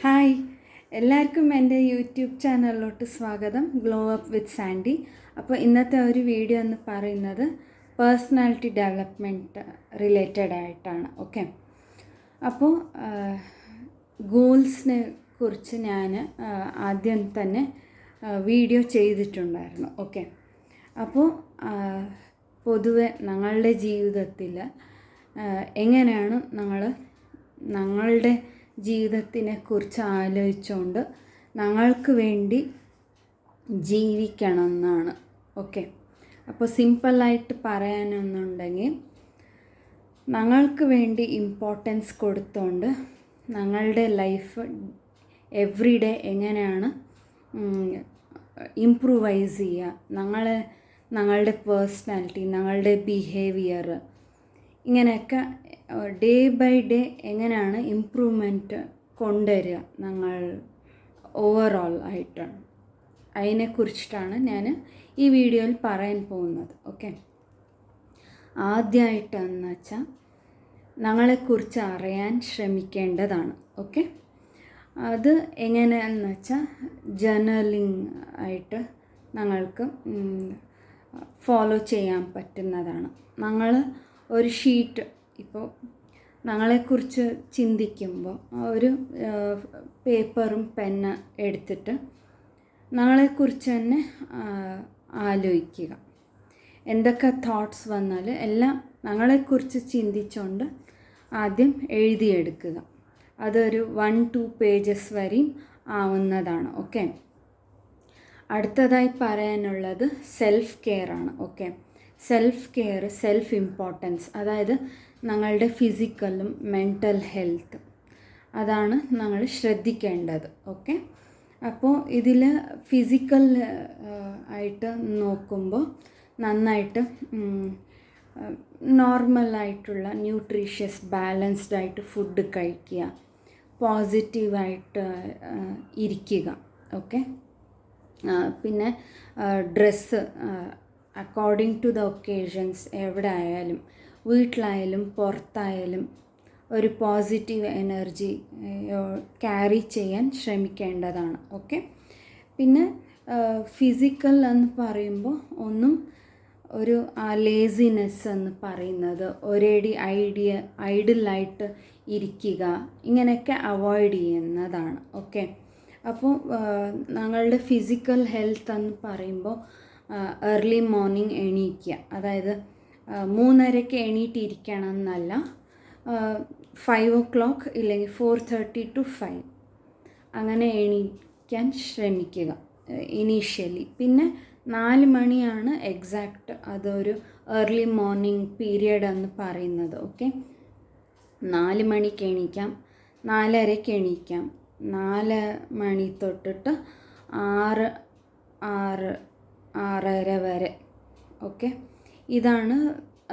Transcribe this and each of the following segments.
Hi, എല്ലാവർക്കും എൻ്റെ YouTube ചാനലിലോട്ട് സ്വാഗതം. Glow up with Sandy. അപ്പോൾ ഇന്നത്തെ ഒരു വീഡിയോ എന്ന് പറയുന്നത് പേഴ്സണാലിറ്റി ഡെവലപ്മെൻറ്റ് റിലേറ്റഡ് ആയിട്ടാണ്. ഓക്കെ, അപ്പോൾ ഗോൾസിനെ കുറിച്ച് ഞാൻ ആദ്യം തന്നെ വീഡിയോ ചെയ്തിട്ടുണ്ടായിരുന്നു. ഓക്കെ, അപ്പോൾ പൊതുവെ ഞങ്ങളുടെ ജീവിതത്തിൽ എങ്ങനെയാണ് ഞങ്ങളുടെ ജീവിതത്തിനെ കുറിച്ച് ആലോചിച്ചുകൊണ്ട് ഞങ്ങൾക്ക് വേണ്ടി ജീവിക്കണം എന്നാണ്. ഓക്കെ, അപ്പോൾ സിമ്പിളായിട്ട് പറയാനെന്നുണ്ടെങ്കിൽ ഞങ്ങൾക്ക് വേണ്ടി ഇമ്പോർട്ടൻസ് കൊടുത്തുകൊണ്ട് ഞങ്ങളുടെ ലൈഫ് എവ്രി ഡേ എങ്ങനെയാണ് ഇംപ്രൂവൈസ് ചെയ്യുക, ഞങ്ങളുടെ പേഴ്സണാലിറ്റി, ഞങ്ങളുടെ ബിഹേവിയർ, ഇങ്ങനെയൊക്കെ ഡേ ബൈ ഡേ എങ്ങനെയാണ് ഇമ്പ്രൂവ്മെൻറ്റ് കൊണ്ടുവരിക ഞങ്ങൾ ഓവറോൾ ആയിട്ടാണ്. അതിനെക്കുറിച്ചിട്ടാണ് ഞാൻ ഈ വീഡിയോയിൽ പറയാൻ പോകുന്നത്. ഓക്കെ, ആദ്യമായിട്ടെന്ന് വെച്ചാൽ ഞങ്ങളെക്കുറിച്ച് അറിയാൻ ശ്രമിക്കേണ്ടതാണ്. ഓക്കെ, അത് എങ്ങനെയാണെന്ന് വെച്ചാൽ ജേർണലിംഗ് ആയിട്ട് ഞങ്ങൾക്ക് ഫോളോ ചെയ്യാൻ പറ്റുന്നതാണ്. ഞങ്ങൾ ഒരു ഷീറ്റ്, ഇപ്പോൾ ഞങ്ങളെക്കുറിച്ച് ചിന്തിക്കുമ്പോൾ ഒരു പേപ്പറും പെന്ന് എടുത്തിട്ട് ഞങ്ങളെക്കുറിച്ച് തന്നെ ആലോചിക്കുക. എന്തൊക്കെ തോട്ട്സ് വന്നാൽ എല്ലാം ഞങ്ങളെക്കുറിച്ച് ചിന്തിച്ചുകൊണ്ട് ആദ്യം എഴുതിയെടുക്കുക. അതൊരു 1-2 പേജസ് വരെയും ആവുന്നതാണ്. ഓക്കെ, അടുത്തതായി പറയാനുള്ളത് സെൽഫ് കെയർ ആണ്. Okay, self care, self importance, അതായത് ഞങ്ങളുടെ ഫിസിക്കലും മെൻ്റൽ ഹെൽത്ത്, അതാണ് ഞങ്ങൾ ശ്രദ്ധിക്കേണ്ടത്. ഓക്കെ, അപ്പോൾ ഇതിൽ ഫിസിക്കൽ ആയിട്ട് നോക്കുമ്പോൾ നന്നായിട്ട് നോർമലായിട്ടുള്ള ന്യൂട്രീഷ്യസ് ബാലൻസ്ഡ് ആയിട്ട് ഫുഡ് കഴിക്കുക, പോസിറ്റീവായിട്ട് ഇരിക്കുക. ഓക്കെ, പിന്നെ dress according to the occasions, എവിടെ ആയാലും വീട്ടിലായാലും പുറത്തായാലും ഒരു പോസിറ്റീവ് എനർജി ക്യാരി ചെയ്യാൻ ശ്രമിക്കേണ്ടതാണ്. ഓക്കെ, പിന്നെ ഫിസിക്കൽ എന്ന് പറയുമ്പോൾ ഒന്നും ഒരു ലേസിനെസ് എന്ന് പറയുന്നത്, ഒരേടി ഐഡിലായിട്ട് ഇരിക്കുക, ഇങ്ങനെയൊക്കെ അവോയ്ഡ് ചെയ്യുന്നതാണ്. ഓക്കെ, അപ്പോൾ ഞങ്ങളുടെ ഫിസിക്കൽ ഹെൽത്ത് എന്ന് പറയുമ്പോൾ ഏർലി മോർണിംഗ് എണീക്കുക, അതായത് 3:30 എണീറ്റിരിക്കണം എന്നല്ല, 5 o'clock ഇല്ലെങ്കിൽ 4:30 to 5 അങ്ങനെ എണീക്കാൻ ശ്രമിക്കുക ഇനീഷ്യലി. പിന്നെ 4 മണിയാണ് എക്സാക്റ്റ് അതൊരു ഏർലി മോർണിംഗ് പീരിയഡ് എന്ന് പറയുന്നത്. ഓക്കെ, 4 മണിക്ക് എണീക്കാം, 4:30 എണീക്കാം, 4 മണി തൊട്ടിട്ട് 6-6:30 വരെ. ഓക്കെ, ഇതാണ്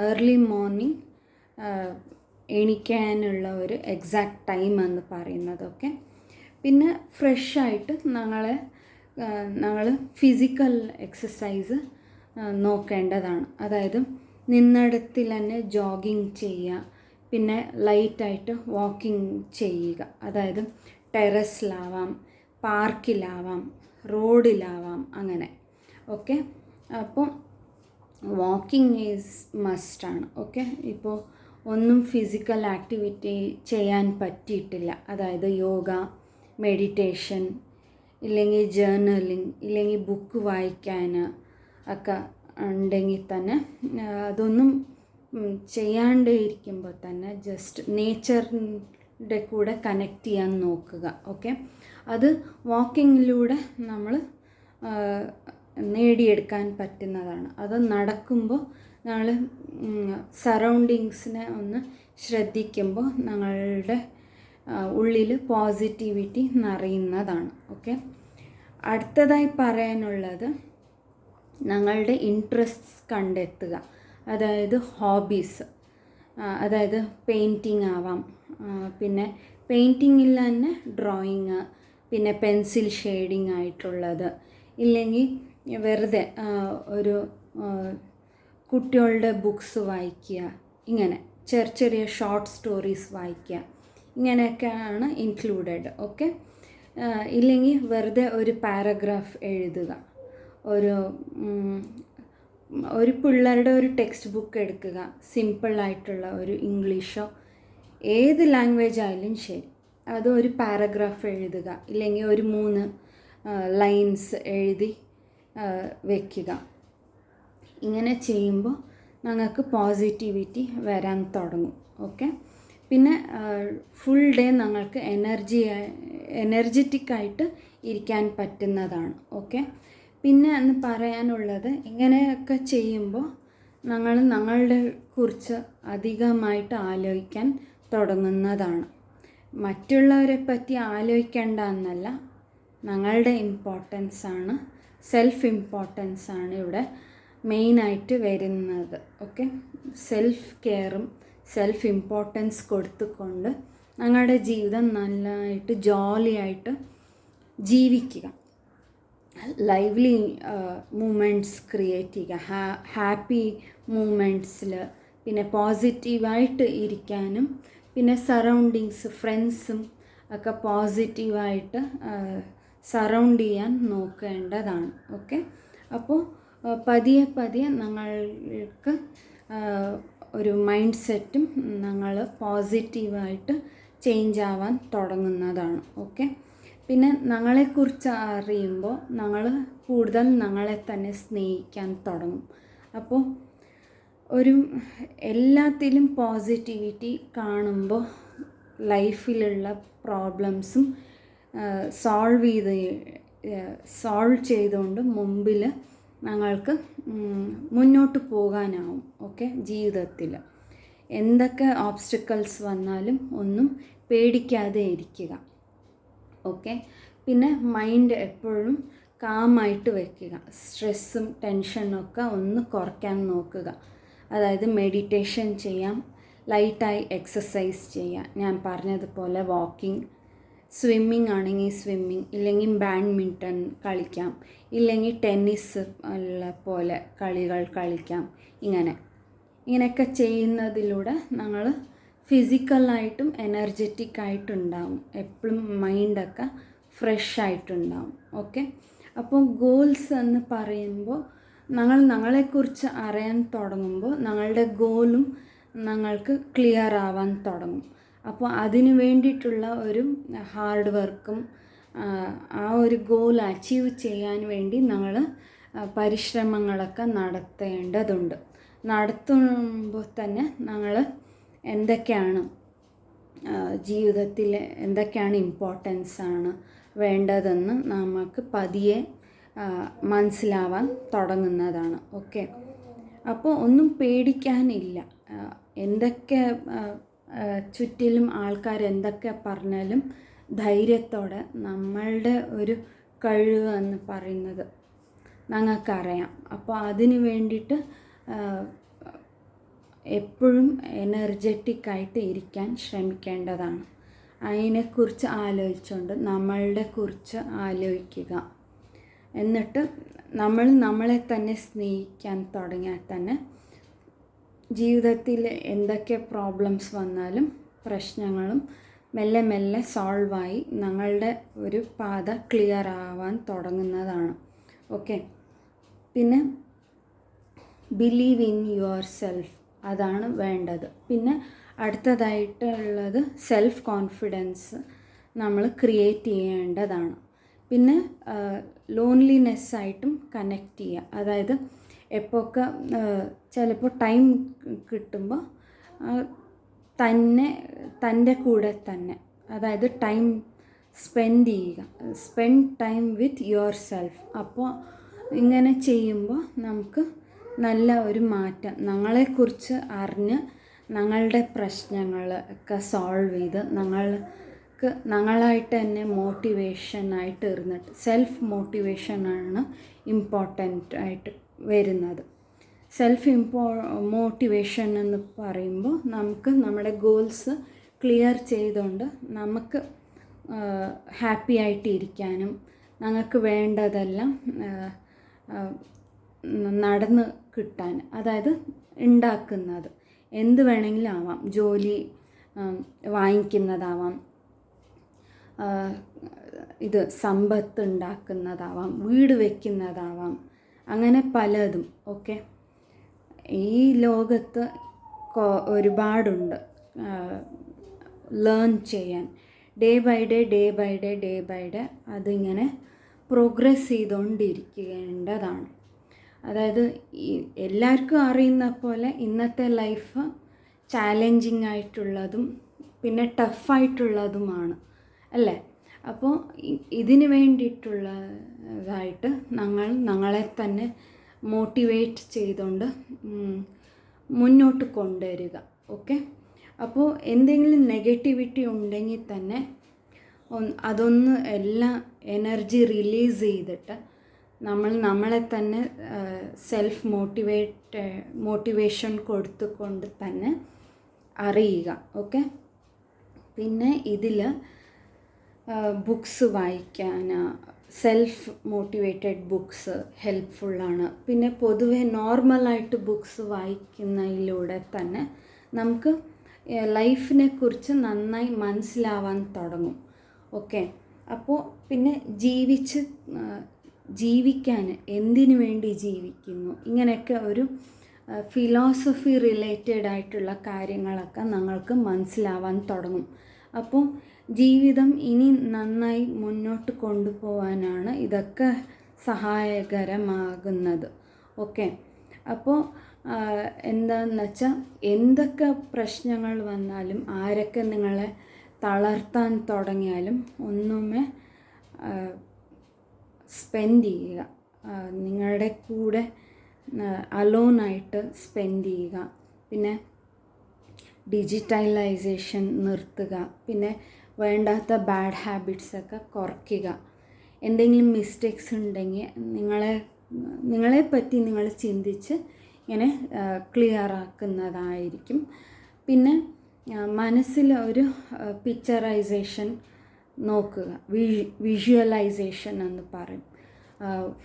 ഏർലി മോർണിംഗ് എണീക്കാനുള്ള ഒരു എക്സാക്റ്റ് ടൈം എന്ന് പറയുന്നത്. ഓക്കെ, പിന്നെ ഫ്രഷായിട്ട് ഞങ്ങൾ ഫിസിക്കൽ എക്സസൈസ് നോക്കേണ്ടതാണ്. അതായത് നിന്നിടത്തിൽ തന്നെ ജോഗിങ് ചെയ്യുക, പിന്നെ ലൈറ്റായിട്ട് വാക്കിംഗ് ചെയ്യുക, അതായത് ടെറസിലാവാം, പാർക്കിലാവാം, റോഡിലാവാം, അങ്ങനെ. ഓക്കെ, അപ്പോൾ വാക്കിംഗ് ഈസ് മസ്റ്റാണ്. ഓക്കെ, ഇപ്പോൾ ഒന്നും ഫിസിക്കൽ ആക്ടിവിറ്റി ചെയ്യാൻ പറ്റിയിട്ടില്ല, അതായത് യോഗ, മെഡിറ്റേഷൻ, ഇല്ലെങ്കിൽ ജേർണലിംഗ്, ഇല്ലെങ്കിൽ ബുക്ക് വായിക്കാൻ ഒക്കെ ഉണ്ടെങ്കിൽ തന്നെ അതൊന്നും ചെയ്യാണ്ട് ഇരിക്കുമ്പോൾ തന്നെ ജസ്റ്റ് നേച്ചറിൻ്റെ കൂടെ കണക്ട് ചെയ്യാൻ നോക്കുക. ഓക്കെ, അത് വാക്കിങ്ങിലൂടെ നമ്മൾ നേടിയെടുക്കാൻ പറ്റുന്നതാണ്. അത് നടക്കുമ്പോൾ ഞങ്ങൾ സറൗണ്ടിങ്സിനെ ഒന്ന് ശ്രദ്ധിക്കുമ്പോൾ ഞങ്ങളുടെ ഉള്ളിൽ പോസിറ്റിവിറ്റി നിറയുന്നതാണ്. ഓക്കെ, അടുത്തതായി പറയാനുള്ളത് ഞങ്ങളുടെ ഇൻട്രസ്റ്റ്സ് കണ്ടെത്തുക, അതായത് ഹോബീസ്, അതായത് പെയിൻറ്റിങ് ആവാം, പിന്നെ പെയിൻറ്റിങ്ങിൽ തന്നെ ഡ്രോയിങ്, പിന്നെ പെൻസിൽ ഷെയ്ഡിങ് ആയിട്ടുള്ളത്, ഇല്ലെങ്കിൽ വെറുതെ ഒരു കുട്ടികളുടെ ബുക്സ് വായിക്കുക, ഇങ്ങനെ ചെറിയ ചെറിയ ഷോർട്ട് സ്റ്റോറീസ് വായിക്കുക, ഇങ്ങനെയൊക്കെയാണ് ഇൻക്ലൂഡഡ്. ഓക്കെ, ഇല്ലെങ്കിൽ വെറുതെ ഒരു പാരഗ്രാഫ് എഴുതുക. ഒരു പിള്ളേരുടെ ഒരു ടെക്സ്റ്റ് ബുക്ക് എടുക്കുക, സിമ്പിളായിട്ടുള്ള ഒരു ഇംഗ്ലീഷോ ഏത് ലാംഗ്വേജ് ആയാലും ശരി, അത് ഒരു പാരഗ്രാഫ് എഴുതുക, ഇല്ലെങ്കിൽ ഒരു 3 ലൈൻസ് എഴുതി വയ്ക്കുക. ഇങ്ങനെ ചെയ്യുമ്പോൾ ഞങ്ങൾക്ക് പോസിറ്റിവിറ്റി വരാൻ തുടങ്ങും. ഓക്കെ, പിന്നെ ഫുൾ ഡേ ഞങ്ങൾക്ക് എനർജറ്റിക്കായിട്ട് ഇരിക്കാൻ പറ്റുന്നതാണ്. ഓക്കെ, പിന്നെ എന്ന് പറയാനുള്ളത്, ഇങ്ങനെയൊക്കെ ചെയ്യുമ്പോൾ ഞങ്ങളുടെ കുറിച്ച് അധികമായിട്ട് ആലോചിക്കാൻ തുടങ്ങുന്നതാണ്. മറ്റുള്ളവരെ പറ്റി ആലോചിക്കേണ്ട എന്നല്ല, ഞങ്ങളുടെ ഇമ്പോർട്ടൻസാണ്, സെൽഫ് ഇമ്പോർട്ടൻസാണ് ഇവിടെ മെയിനായിട്ട് വരുന്നത്. ഓക്കെ, സെൽഫ് കെയറും സെൽഫ് ഇമ്പോർട്ടൻസ് കൊടുത്തുകൊണ്ട് ഞങ്ങളുടെ ജീവിതം നല്ലതായിട്ട് ജോളിയായിട്ട് ജീവിക്കുക. ലൈവ്ലി മൂമെൻറ്റ്സ് ക്രിയേറ്റ് ചെയ്യുക, ഹാപ്പി മൂമെൻറ്റ്സിൽ പിന്നെ പോസിറ്റീവായിട്ട് ഇരിക്കാനും, പിന്നെ സറൗണ്ടിങ്സ് ഫ്രണ്ട്സും ഒക്കെ പോസിറ്റീവായിട്ട് സറൗണ്ട് ചെയ്യാൻ നോക്കേണ്ടതാണ്. ഓക്കെ, അപ്പോൾ പതിയെ ഞങ്ങൾക്ക് ഒരു മൈൻഡ് സെറ്റും ഞങ്ങൾ പോസിറ്റീവായിട്ട് ചേഞ്ച് ആവാൻ തുടങ്ങുന്നതാണ്. ഓക്കെ, പിന്നെ ഞങ്ങളെക്കുറിച്ച് അറിയുമ്പോൾ ഞങ്ങൾ കൂടുതൽ ഞങ്ങളെ തന്നെ സ്നേഹിക്കാൻ തുടങ്ങും. അപ്പോൾ എല്ലാത്തിലും പോസിറ്റിവിറ്റി കാണുമ്പോൾ ലൈഫിലുള്ള പ്രോബ്ലംസും സോൾവ് ചെയ്തുകൊണ്ട് മുമ്പിൽ ഞങ്ങൾക്ക് മുന്നോട്ട് പോകാനാവും. ഓക്കെ, ജീവിതത്തിൽ എന്തൊക്കെ ഓബ്സ്റ്റക്കിൾസ് വന്നാലും ഒന്നും പേടിക്കാതെ ഇരിക്കുക. ഓക്കെ, പിന്നെ മൈൻഡ് എപ്പോഴും കാമായിട്ട് വയ്ക്കുക, സ്ട്രെസ്സും ടെൻഷനൊക്കെ ഒന്ന് കുറയ്ക്കാൻ നോക്കുക. അതായത് മെഡിറ്റേഷൻ ചെയ്യാം, ലൈറ്റായി എക്സസൈസ് ചെയ്യാം, ഞാൻ പറഞ്ഞതുപോലെ വാക്കിംഗ്, സ്വിമ്മിങ് ആണെങ്കിൽ സ്വിമ്മിങ്, ഇല്ലെങ്കിൽ ബാഡ്മിൻ്റൺ കളിക്കാം, ഇല്ലെങ്കിൽ ടെന്നീസ് പോലെ കളികൾ കളിക്കാം. ഇങ്ങനെയൊക്കെ ചെയ്യുന്നതിലൂടെ ഞങ്ങൾ ഫിസിക്കലായിട്ടും എനർജറ്റിക്കായിട്ടുണ്ടാവും, എപ്പോഴും മൈൻഡൊക്കെ ഫ്രഷ് ആയിട്ടുണ്ടാവും. ഓക്കെ, അപ്പോൾ ഗോൾസ് എന്ന് പറയുമ്പോൾ ഞങ്ങളെക്കുറിച്ച് അറിയാൻ തുടങ്ങുമ്പോൾ ഞങ്ങളുടെ ഗോളും ഞങ്ങൾക്ക് ക്ലിയർ ആവാൻ തുടങ്ങും. അപ്പോൾ അതിന് വേണ്ടിയിട്ടുള്ള ഒരു ഹാർഡ് വർക്കും ആ ഒരു ഗോൾ അച്ചീവ് ചെയ്യാൻ വേണ്ടി ഞങ്ങൾ പരിശ്രമങ്ങളൊക്കെ നടത്തേണ്ടതുണ്ട്. നടത്തുമ്പോൾ തന്നെ ഞങ്ങൾ എന്തൊക്കെയാണ് ജീവിതത്തിൽ എന്തൊക്കെയാണ് ഇമ്പോർട്ടൻസാണ് വേണ്ടതെന്ന് നമുക്ക് പതിയെ മനസ്സിലാവാൻ തുടങ്ങുന്നതാണ്. ഓക്കെ, അപ്പോൾ ഒന്നും പേടിക്കാനില്ല. എന്തൊക്കെ ചുറ്റിലും ആൾക്കാർ എന്തൊക്കെ പറഞ്ഞാലും ധൈര്യത്തോടെ നമ്മളുടെ ഒരു കഴിവ് എന്ന് പറയുന്നത് ഞങ്ങൾക്കറിയാം. അപ്പോൾ അതിന് വേണ്ടിയിട്ട് എപ്പോഴും എനർജറ്റിക്കായിട്ട് ഇരിക്കാൻ ശ്രമിക്കേണ്ടതാണ്. അതിനെക്കുറിച്ച് ആലോചിച്ചുകൊണ്ട് നമ്മളുടെ കുറിച്ച് ആലോചിക്കുക. എന്നിട്ട് നമ്മളെ തന്നെ സ്നേഹിക്കാൻ തുടങ്ങിയാൽ തന്നെ ജീവിതത്തിൽ എന്തൊക്കെ പ്രോബ്ലംസ് വന്നാലും പ്രശ്നങ്ങളും മെല്ലെ മെല്ലെ സോൾവായി ഞങ്ങളുടെ ഒരു പാത ക്ലിയർ ആവാൻ തുടങ്ങുന്നതാണ്. ഓക്കെ, പിന്നെ ബിലീവ് ഇൻ യുവർ സെൽഫ്, അതാണ് വേണ്ടത്. പിന്നെ അടുത്തതായിട്ടുള്ളത് സെൽഫ് കോൺഫിഡൻസ് നമ്മൾ ക്രിയേറ്റ് ചെയ്യേണ്ടതാണ്. പിന്നെ ലോൺലിനെസ്സായിട്ടും കണക്റ്റ് ചെയ്യുക. അതായത് എപ്പോഴൊക്കെ ചിലപ്പോൾ ടൈം കിട്ടുമ്പോൾ തൻ്റെ കൂടെ തന്നെ, അതായത് time spend time with your self. അപ്പോൾ ഇങ്ങനെ ചെയ്യുമ്പോൾ നമുക്ക് നല്ല ഒരു മാറ്റം, ഞങ്ങളെക്കുറിച്ച് അറിഞ്ഞ് ഞങ്ങളുടെ പ്രശ്നങ്ങളൊക്കെ സോൾവ് ചെയ്ത് ഞങ്ങളായിട്ട് തന്നെ മോട്ടിവേഷനായിട്ട് ഇരുന്നിട്ട്, സെൽഫ് മോട്ടിവേഷനാണ് ഇമ്പോർട്ടൻ്റ് ആയിട്ട് വരുന്നത്. സെൽഫ് മോട്ടിവേഷൻ എന്ന് പറയുമ്പോൾ നമുക്ക് നമ്മുടെ ഗോൾസ് ക്ലിയർ ചെയ്തുകൊണ്ട് നമുക്ക് ഹാപ്പി ആയിട്ട് ഇരിക്കാനും ഞങ്ങൾക്ക് വേണ്ടതെല്ലാം നടന്ന് കിട്ടാൻ, അതായത് ഉണ്ടാക്കുന്നത് എന്ത് വേണമെങ്കിലും ആവാം, ജോലി, വാങ്ങിക്കുന്നതാവാം, ഇത് സമ്പത്ത് ഉണ്ടാക്കുന്നതാവാം, വീട് വയ്ക്കുന്നതാവാം, അങ്ങനെ പലതും. ഓക്കെ, ഈ ലോകത്ത് ഒരുപാടുണ്ട് ലേൺ ചെയ്യാൻ. ഡേ ബൈ ഡേ അതിങ്ങനെ പ്രോഗ്രസ് ചെയ്തുകൊണ്ടിരിക്കേണ്ടതാണ്. അതായത് എല്ലാവർക്കും അറിയുന്ന പോലെ ഇന്നത്തെ ലൈഫ് ചാലഞ്ചിങ് ആയിട്ടുള്ളതും പിന്നെ ടഫായിട്ടുള്ളതുമാണ് അല്ലേ? അപ്പോൾ ഇതിന് വേണ്ടിയിട്ടുള്ളതായിട്ട് ഞങ്ങളെ തന്നെ മോട്ടിവേറ്റ് ചെയ്തുകൊണ്ട് മുന്നോട്ട് കൊണ്ടുവരിക. ഓക്കെ, അപ്പോൾ എന്തെങ്കിലും നെഗറ്റിവിറ്റി ഉണ്ടെങ്കിൽ തന്നെ അതൊന്ന് എല്ലാം എനർജി റിലീസ് ചെയ്തിട്ട് നമ്മളെ തന്നെ സെൽഫ് മോട്ടിവേഷൻ കൊടുത്തുകൊണ്ട് തന്നെ അറിയുക. ഓക്കെ, പിന്നെ ഇതിൽ ബുക്സ് വായിക്കാൻ, സെൽഫ് മോട്ടിവേറ്റഡ് ബുക്സ് ഹെൽപ്ഫുള്ളാണ്. പിന്നെ പൊതുവെ നോർമലായിട്ട് ബുക്സ് വായിക്കുന്നതിലൂടെ തന്നെ നമുക്ക് ലൈഫിനെ കുറിച്ച് നന്നായി മനസ്സിലാവാൻ തുടങ്ങും. ഓക്കെ, അപ്പോൾ പിന്നെ ജീവിക്കാൻ എന്തിനു വേണ്ടി ജീവിക്കുന്നു, ഇങ്ങനെയൊക്കെ ഒരു ഫിലോസഫി റിലേറ്റഡ് ആയിട്ടുള്ള കാര്യങ്ങളൊക്കെ ഞങ്ങൾക്ക് മനസ്സിലാവാൻ തുടങ്ങും. അപ്പോൾ ജീവിതം ഇനി നന്നായി മുന്നോട്ട് കൊണ്ടുപോകാനാണ് ഇതൊക്കെ സഹായകരമാകുന്നത്. ഓക്കെ, അപ്പോൾ എന്താണെന്ന് വെച്ചാൽ എന്തൊക്കെ പ്രശ്നങ്ങൾ വന്നാലും ആരൊക്കെ നിങ്ങളെ തളർത്താൻ തുടങ്ങിയാലും ഒന്നുമേ സ്പെൻഡ് ചെയ്യുക, നിങ്ങളുടെ കൂടെ അലോണായിട്ട് സ്പെൻഡ് ചെയ്യുക. പിന്നെ ഡിജിറ്റലൈസേഷൻ നിർത്തുക, പിന്നെ വേണ്ടാത്ത ബാഡ് ഹാബിറ്റ്സൊക്കെ കുറയ്ക്കുക. എന്തെങ്കിലും മിസ്റ്റേക്സ് ഉണ്ടെങ്കിൽ നിങ്ങളെപ്പറ്റി നിങ്ങൾ ചിന്തിച്ച് ഇങ്ങനെ ക്ലിയർ ആക്കുന്നതായിരിക്കും. പിന്നെ മനസ്സിൽ ഒരു പിക്ചറൈസേഷൻ നോക്കുക, വിഷ്വലൈസേഷൻ എന്ന് പറയും.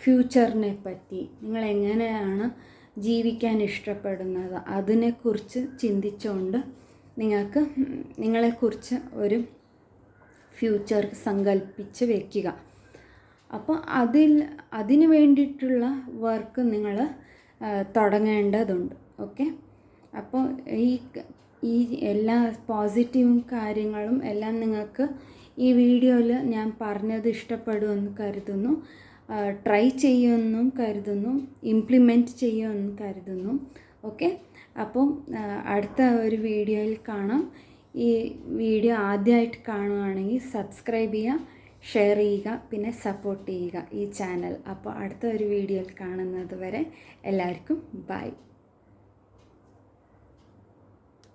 ഫ്യൂച്ചറിനെ പറ്റി നിങ്ങൾ എങ്ങനെയാണ് ജീവിക്കാൻ ഇഷ്ടപ്പെടുന്നത് അതിനെക്കുറിച്ച് ചിന്തിച്ചുകൊണ്ട് നിങ്ങളെക്കുറിച്ച് ഒരു ഫ്യൂച്ചർ സങ്കല്പിച്ച് വയ്ക്കുക. അപ്പോൾ അതിന് വേണ്ടിയിട്ടുള്ള വർക്ക് നിങ്ങൾ തുടങ്ങേണ്ടതുണ്ട്. ഓക്കെ, അപ്പോൾ ഈ എല്ലാ പോസിറ്റീവ് കാര്യങ്ങളും എല്ലാം നിങ്ങൾക്ക് ഈ വീഡിയോയിൽ ഞാൻ പറഞ്ഞത് ഇഷ്ടപ്പെടുമെന്ന് കരുതുന്നു. ട്രൈ ചെയ്യുമെന്നും കരുതുന്നു, ഇംപ്ലിമെൻറ്റ് ചെയ്യുമെന്നും കരുതുന്നു. ഓക്കെ, അപ്പം അടുത്ത ഒരു വീഡിയോയിൽ കാണാം. ഈ വീഡിയോ ആദ്യമായിട്ട് കാണുകയാണെങ്കിൽ സബ്സ്ക്രൈബ് ചെയ്യുക, ഷെയർ ചെയ്യുക, പിന്നെ സപ്പോർട്ട് ചെയ്യുക ഈ ചാനൽ. അപ്പോൾ അടുത്ത ഒരു വീഡിയോയിൽ കാണുന്നത് വരെ എല്ലാവർക്കും ബൈ.